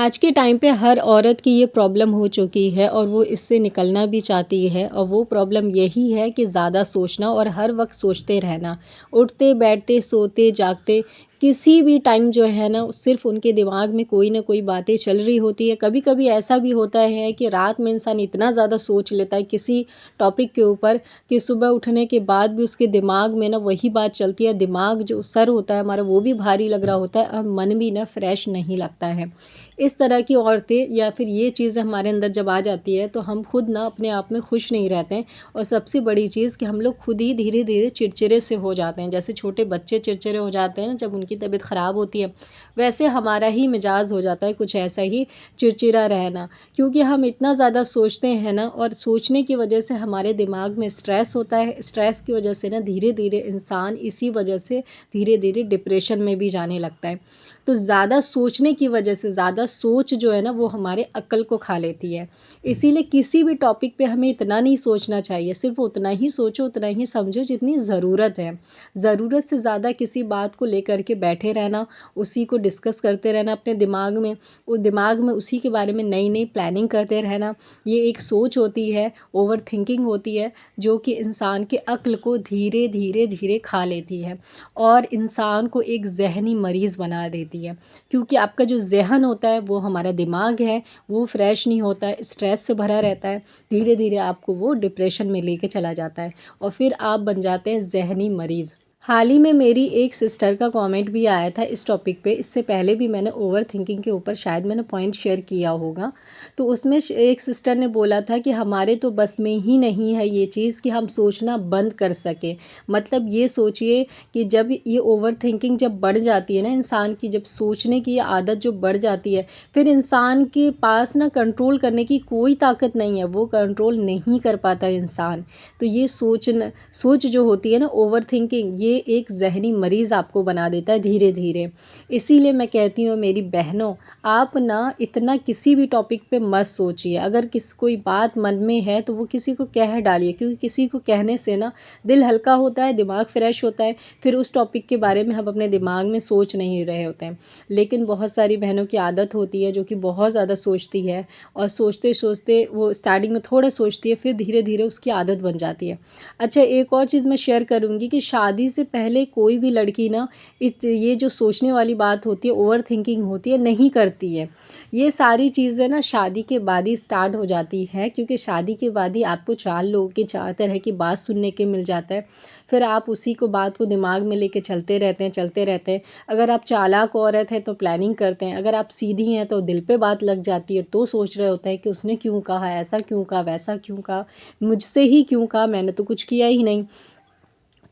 आज के टाइम पे हर औरत की ये प्रॉब्लम हो चुकी है और वो इससे निकलना भी चाहती है और वो प्रॉब्लम यही है कि ज़्यादा सोचना और हर वक्त सोचते रहना। उठते बैठते सोते जागते किसी भी टाइम जो है ना सिर्फ उनके दिमाग में कोई ना कोई बातें चल रही होती है। कभी कभी ऐसा भी होता है कि रात में इंसान इतना ज़्यादा सोच लेता है किसी टॉपिक के ऊपर कि सुबह उठने के बाद भी उसके दिमाग में ना वही बात चलती है। दिमाग जो सर होता है हमारा वो भी भारी लग रहा होता है और मन भी ना फ्रेश नहीं लगता है। इस तरह की औरतें या फिर ये चीज़ें हमारे अंदर जब आ जाती है तो हम खुद ना अपने आप में खुश नहीं रहते हैं। और सबसे बड़ी चीज़ कि हम लोग खुद ही धीरे धीरे चिड़चिड़े से हो जाते हैं। जैसे छोटे बच्चे चिड़चिड़े हो जाते हैं ना जब उनकी तबीयत ख़राब होती है, वैसे हमारा ही मिजाज हो जाता है कुछ ऐसा ही, चिड़चिड़ा रहना। क्योंकि हम इतना ज़्यादा सोचते हैं ना और सोचने की वजह से हमारे दिमाग में स्ट्रेस होता है। स्ट्रेस की वजह से ना धीरे धीरे इंसान इसी वजह से धीरे धीरे डिप्रेशन में भी जाने लगता है। तो ज़्यादा सोचने की वजह से ज़्यादा सोच जो है ना वो हमारे अक्ल को खा लेती है। इसीलिए किसी भी टॉपिक पे हमें इतना नहीं सोचना चाहिए, सिर्फ उतना ही सोचो उतना ही समझो जितनी ज़रूरत है। ज़रूरत से ज़्यादा किसी बात को लेकर के बैठे रहना, उसी को डिस्कस करते रहना अपने दिमाग में, वो दिमाग में उसी के बारे में नई नई प्लानिंग करते रहना, ये एक सोच होती है, ओवर थिंकिंग होती है जो कि इंसान के अक्ल को धीरे धीरे धीरे खा लेती है और इंसान को एक ज़हनी मरीज़ बना देती है। क्योंकि आपका जो ज़हन होता है वो हमारा दिमाग है, वो फ्रेश नहीं होता है, स्ट्रेस से भरा रहता है। धीरे धीरे आपको वो डिप्रेशन में लेके चला जाता है और फिर आप बन जाते हैं ज़हनी मरीज़। हाल ही में मेरी एक सिस्टर का कमेंट भी आया था इस टॉपिक पे। इससे पहले भी मैंने ओवर थिंकिंग के ऊपर शायद मैंने पॉइंट शेयर किया होगा। तो उसमें एक सिस्टर ने बोला था कि हमारे तो बस में ही नहीं है ये चीज़ कि हम सोचना बंद कर सकें। मतलब ये सोचिए कि जब ये ओवर थिंकिंग जब बढ़ जाती है ना इंसान की, जब सोचने की आदत जो बढ़ जाती है, फिर इंसान के पास ना कंट्रोल करने की कोई ताकत नहीं है, वो कंट्रोल नहीं कर पाता इंसान। तो ये सोच जो होती है ना ओवर थिंकिंग, ये एक ज़हनी मरीज़ आपको बना देता है धीरे धीरे। इसीलिए मैं कहती हूँ मेरी बहनों, आप ना इतना किसी भी टॉपिक पे मत सोचिए। अगर कोई बात मन में है तो वो किसी को कह डालिए, क्योंकि किसी को कहने से ना दिल हल्का होता है, दिमाग फ्रेश होता है। फिर उस टॉपिक के बारे में हम अपने दिमाग में सोच नहीं रहे होते हैं। लेकिन बहुत सारी बहनों की आदत होती है जो कि बहुत ज़्यादा सोचती है और सोचते सोचते वो स्टार्टिंग में थोड़ा सोचती है, फिर धीरे धीरे उसकी आदत बन जाती है। अच्छा, एक और चीज़ मैं शेयर करूँगी कि शादी से पहले कोई भी लड़की ना ये जो सोचने वाली बात होती है, ओवर थिंकिंग होती है, नहीं करती है। ये सारी चीज़ें ना शादी के बाद ही स्टार्ट हो जाती है, क्योंकि शादी के बाद ही आपको 4 लोगों की 4 तरह की बात सुनने के मिल जाता है। फिर आप उसी को बात को दिमाग में लेके चलते रहते हैं चलते रहते हैं। अगर आप चालाक औरत हैं तो प्लानिंग करते हैं, अगर आप सीधी हैं तो दिल पे बात लग जाती है, तो सोच रहे होते हैं कि उसने क्यों कहा, ऐसा क्यों कहा, वैसा क्यों कहा, मुझसे ही क्यों कहा, मैंने तो कुछ किया ही नहीं।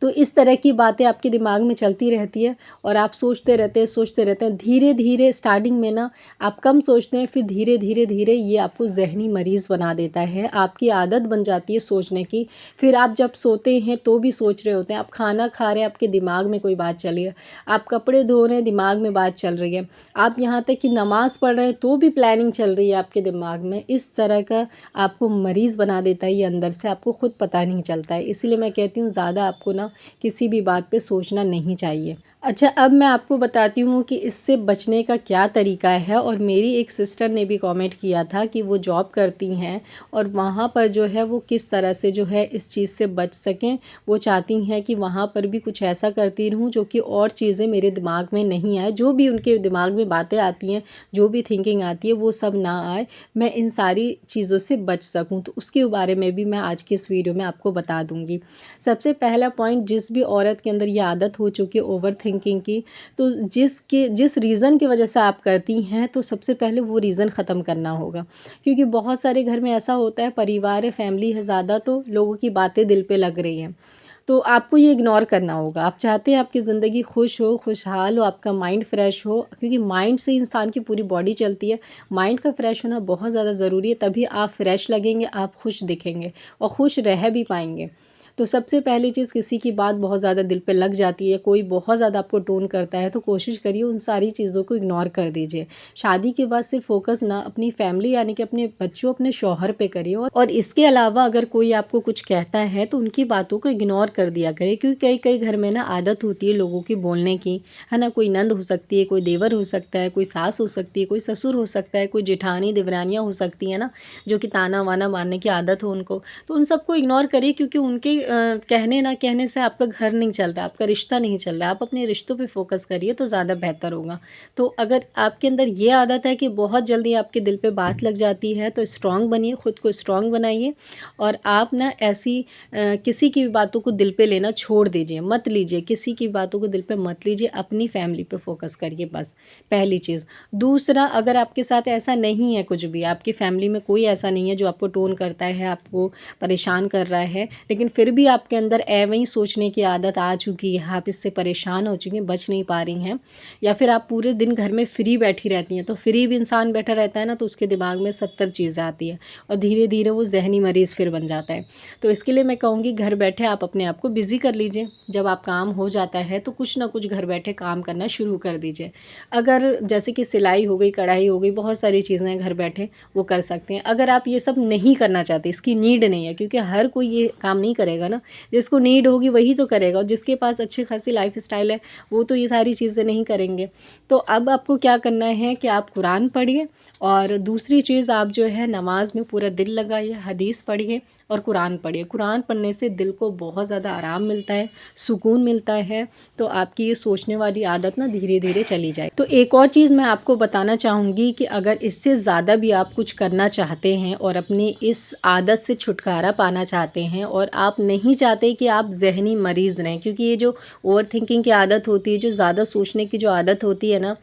तो इस तरह की बातें आपके दिमाग में चलती रहती है और आप सोचते रहते हैं। धीरे धीरे स्टार्टिंग में ना आप कम सोचते हैं, फिर धीरे धीरे धीरे ये आपको ज़हनी मरीज़ बना देता है। आपकी आदत बन जाती है सोचने की। फिर आप जब सोते हैं तो भी सोच रहे होते हैं, आप खाना खा रहे हैं आपके दिमाग में कोई बात चल रही है, आप कपड़े धो रहे हैं दिमाग में बात चल रही है, आप यहाँ तक कि नमाज़ पढ़ रहे हैं तो भी प्लानिंग चल रही है आपके दिमाग में। इस तरह का आपको मरीज़ बना देता है ये अंदर से, आपको खुद पता नहीं चलता है। इसीलिए मैं कहती हूँ ज़्यादा आपको ना किसी भी बात पे सोचना नहीं चाहिए। अच्छा, अब मैं आपको बताती हूँ कि इससे बचने का क्या तरीका है। और मेरी एक सिस्टर ने भी कमेंट किया था कि वो जॉब करती हैं और वहाँ पर जो है वो किस तरह से जो है इस चीज़ से बच सकें। वो चाहती हैं कि वहाँ पर भी कुछ ऐसा करती रहूँ जो कि और चीज़ें मेरे दिमाग में नहीं आए, जो भी उनके दिमाग में बातें आती हैं, जो भी थिंकिंग आती है वो सब ना आए, मैं इन सारी चीज़ों से बच सकूँ। तो उसके बारे में भी मैं आज की इस वीडियो में आपको बता दूँगी। सबसे पहला पॉइंट, जिस भी औरत के अंदर ये आदत हो चुकी है ओवर थिंकिंग की, तो जिस रीज़न की वजह से आप करती हैं, तो सबसे पहले वो रीज़न ख़त्म करना होगा। क्योंकि बहुत सारे घर में ऐसा होता है, परिवार है, फैमिली है ज़्यादा, तो लोगों की बातें दिल पे लग रही हैं, तो आपको ये इग्नोर करना होगा। आप चाहते हैं आपकी ज़िंदगी खुश हो, खुशहाल हो, आपका माइंड फ्रेश हो, क्योंकि माइंड से इंसान की पूरी बॉडी चलती है। माइंड का फ्रेश होना बहुत ज़्यादा ज़रूरी है, तभी आप फ्रेश लगेंगे, आप खुश दिखेंगे और खुश रह भी पाएंगे। तो सबसे पहली चीज़, किसी की बात बहुत ज़्यादा दिल पे लग जाती है, कोई बहुत ज़्यादा आपको टोन करता है, तो कोशिश करिए उन सारी चीज़ों को इग्नोर कर दीजिए। शादी के बाद सिर्फ फोकस ना अपनी फैमिली यानी कि अपने बच्चों, अपने शौहर पे करिए। और इसके अलावा अगर कोई आपको कुछ कहता है तो उनकी बातों को इग्नोर कर दिया करिए, क्योंकि कई कई घर में ना आदत होती है लोगों की बोलने की, है ना। कोई नंद हो सकती है, कोई देवर हो सकता है, कोई सास हो सकती है, कोई ससुर हो सकता है, कोई जेठानी देवरानियाँ हो सकती हैं ना, जो कि ताना वाना मारने की आदत हो उनको। तो उन सबको इग्नोर करिए, क्योंकि उनके कहने ना कहने से आपका घर नहीं चल रहा, आपका रिश्ता नहीं चल रहा। आप अपने रिश्तों पे फोकस करिए तो ज़्यादा बेहतर होगा। तो अगर आपके अंदर ये आदत है कि बहुत जल्दी आपके दिल पे बात लग जाती है, तो स्ट्रॉन्ग बनिए, खुद को स्ट्रॉन्ग बनाइए। और आप ना ऐसी किसी की भी बातों को दिल पे लेना छोड़ दीजिए, मत लीजिए, किसी की बातों को दिल पे मत लीजिए, अपनी फैमिली पे फोकस करिए बस, पहली चीज़। दूसरा, अगर आपके साथ ऐसा नहीं है, कुछ भी आपकी फैमिली में कोई ऐसा नहीं है जो आपको टोन करता है, आपको परेशान कर रहा है, लेकिन फिर भी आपके अंदर एवं ही सोचने की आदत आ चुकी है, आप इससे परेशान हो चुकी हैं, बच नहीं पा रही हैं, या फिर आप पूरे दिन घर में फ्री बैठी रहती हैं। तो फ्री भी इंसान बैठा रहता है ना, तो उसके दिमाग में 70 चीज़ें आती हैं और धीरे धीरे वो जहनी मरीज़ फिर बन जाता है। तो इसके लिए मैं कहूँगी, घर बैठे आप अपने आप को बिज़ी कर लीजिए। जब आप काम हो जाता है तो कुछ ना कुछ घर बैठे काम करना शुरू कर दीजिए। अगर जैसे कि सिलाई हो गई, कढ़ाई हो गई, बहुत सारी चीज़ें हैं घर बैठे, वो कर सकते हैं। अगर आप ये सब नहीं करना चाहते, इसकी नीड नहीं है, क्योंकि हर कोई ये काम नहीं करेगा ना, जिसको नीड होगी वही तो करेगा, और जिसके पास अच्छी खासी लाइफ स्टाइल है वो तो ये सारी चीज़ें नहीं करेंगे। तो अब आपको क्या करना है कि आप कुरान पढ़िए, और दूसरी चीज़, आप जो है नमाज में पूरा दिल लगाइए, हदीस पढ़िए और कुरान पढ़िए। कुरान पढ़ने से दिल को बहुत ज़्यादा आराम मिलता है, सुकून मिलता है। तो आपकी ये सोचने वाली आदत ना धीरे धीरे चली जाए। तो एक और चीज़ मैं आपको बताना चाहूँगी कि अगर इससे ज़्यादा भी आप कुछ करना चाहते हैं और अपनी इस आदत से छुटकारा पाना चाहते हैं, और आप नहीं चाहते कि आप ज़हनी मरीज़ रहें, क्योंकि ये जो ओवर थिंकिंग की आदत होती है, जो ज़्यादा सोचने की जो आदत होती है ना,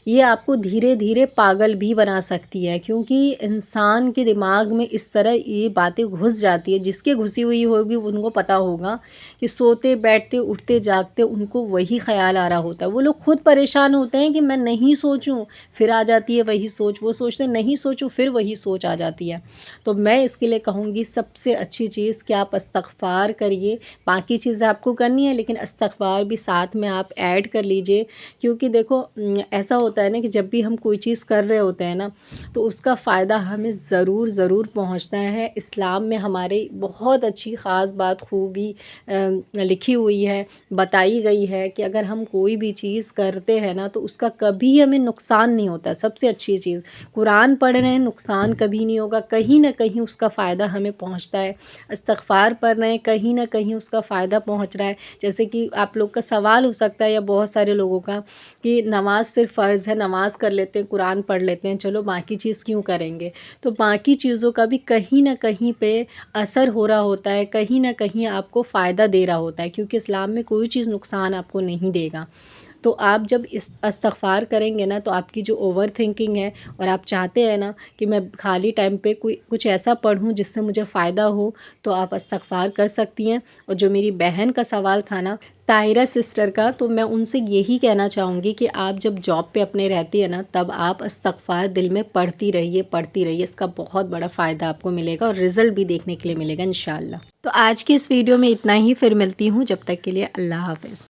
ये आपको धीरे धीरे पागल भी बना सकती है, क्योंकि इंसान के दिमाग में इस तरह ये बातें घुस जाती है। जिसके घुसी हुई होगी उनको पता होगा कि सोते बैठते उठते जागते उनको वही ख्याल आ रहा होता है। वो लोग खुद परेशान होते हैं कि मैं नहीं सोचूं, फिर आ जाती है वही सोच। वो सोचते नहीं सोचूं, फिर वही सोच आ जाती है। तो मैं इसके लिए कहूँगी, सबसे अच्छी चीज़ कि आप इस्तग़फ़ार करिए। बाकी चीज़ें आपको करनी है, लेकिन इस्तग़फ़ार भी साथ में आप ऐड कर लीजिए। क्योंकि देखो, ऐसा होता है ना कि जब भी हम कोई चीज़ कर रहे होते हैं ना, तो उसका फ़ायदा हमें ज़रूर ज़रूर पहुंचता है। इस्लाम में हमारे बहुत अच्छी ख़ास बात, खूबी लिखी हुई है, बताई गई है कि अगर हम कोई भी चीज़ करते हैं ना, तो उसका कभी हमें नुकसान नहीं होता। सबसे अच्छी चीज़, कुरान पढ़ रहे हैं, नुकसान कभी नहीं होगा, कहीं ना कहीं उसका फ़ायदा हमें पहुंचता है। इस्तग़फ़ार पढ़ रहे हैं, कहीं ना कहीं उसका फ़ायदा पहुंच रहा है। जैसे कि आप लोग का सवाल हो सकता है, या बहुत सारे लोगों का, कि नमाज़ सिर्फ फ़र्ज़ है, नमाज़ कर लेते हैं, कुरान पढ़ लेते हैं, चलो बाकी चीज़ क्यों करेंगे। तो बाकी चीज़ों का भी कहीं ना कहीं पे असर हो रहा होता है, कहीं ना कहीं आपको फ़ायदा दे रहा होता है, क्योंकि इस्लाम में कोई चीज़ नुकसान आपको नहीं देगा। तो आप जब इस इस्तग़फ़ार करेंगे ना, तो आपकी जो ओवर थिंकिंग है, और आप चाहते हैं ना कि मैं खाली टाइम पे कोई कुछ ऐसा पढूं जिससे मुझे फ़ायदा हो, तो आप इस्तग़फ़ार कर सकती हैं। और जो मेरी बहन का सवाल था ना, ताहिरा सिस्टर का, तो मैं उनसे यही कहना चाहूँगी कि आप जब जॉब पे अपने रहती है ना, तब आप इस्तग़फ़ार दिल में पढ़ती रहिए, पढ़ती रहिए। इसका बहुत बड़ा फ़ायदा आपको मिलेगा, और रिज़ल्ट भी देखने के लिए मिलेगा इंशाअल्लाह। तो आज की इस वीडियो में इतना ही, फिर मिलती हूँ, जब तक के लिए अल्लाह हाफ़िज़।